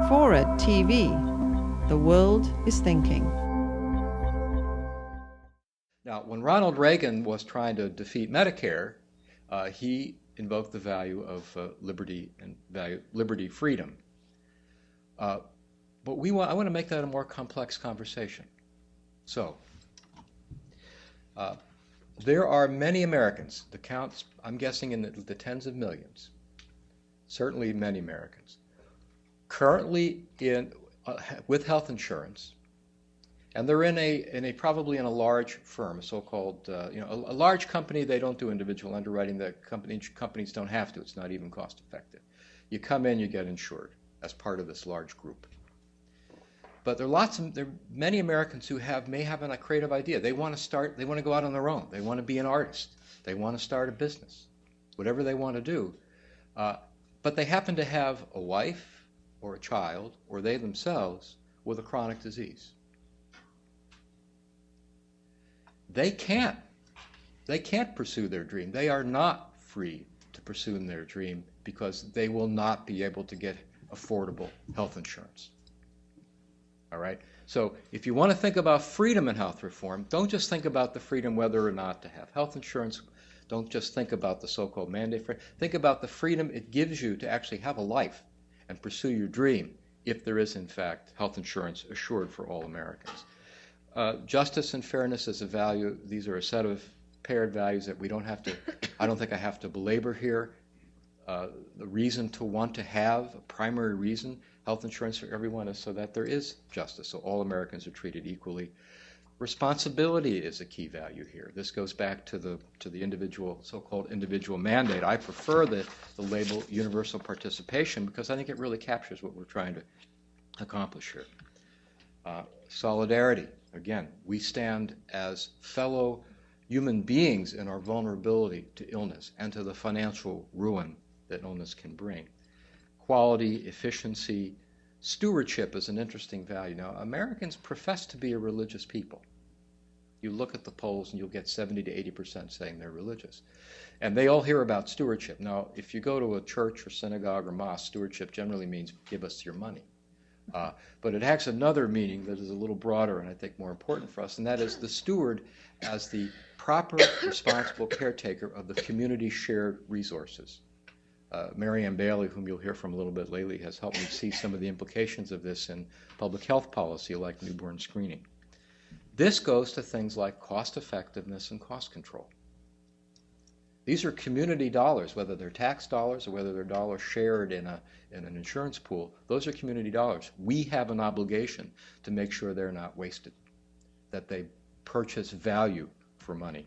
FORA.tv. The world is thinking. Now, when Ronald Reagan was trying to defeat Medicare, he invoked the value of liberty and liberty, freedom. But I want to make that a more complex conversation. So, there are many Americans, the counts, I'm guessing in the tens of millions, certainly many Americans, currently with health insurance, and they're probably in a large firm, a so-called, a large company. They don't do individual underwriting. The companies don't have to. It's not even cost effective. You come in, you get insured as part of this large group. But there are many Americans who may have a creative idea. They want to go out on their own. They want to be an artist. They want to start a business, whatever they want to do. But they happen to have a wife or a child, or they themselves, with a chronic disease. They can't pursue their dream. They are not free to pursue their dream because they will not be able to get affordable health insurance. All right? So if you want to think about freedom in health reform, don't just think about the freedom whether or not to have health insurance. Don't just think about the so-called mandate for it. Think about the freedom it gives you to actually have a life and pursue your dream if there is, in fact, health insurance assured for all Americans. Justice and fairness is a value. These are a set of paired values that I don't think I have to belabor here. The reason to want to have, a primary reason, health insurance for everyone is so that there is justice, so all Americans are treated equally. Responsibility is a key value here. This goes back to the individual, so-called individual mandate. I prefer the label universal participation because I think it really captures what we're trying to accomplish here. Solidarity. Again, we stand as fellow human beings in our vulnerability to illness and to the financial ruin that illness can bring. Quality, efficiency, stewardship is an interesting value. Now, Americans profess to be a religious people. You look at the polls and you'll get 70 to 80% saying they're religious. And they all hear about stewardship. Now, if you go to a church or synagogue or mosque, stewardship generally means give us your money. But it has another meaning that is a little broader and I think more important for us, and that is the steward as the proper, responsible caretaker of the community shared resources. Mary Ann Baily, whom you'll hear from a little bit lately, has helped me see some of the implications of this in public health policy like newborn screening. This goes to things like cost effectiveness and cost control. These are community dollars, whether they're tax dollars or whether they're dollars shared in an insurance pool. Those are community dollars. We have an obligation to make sure they're not wasted, that they purchase value for money.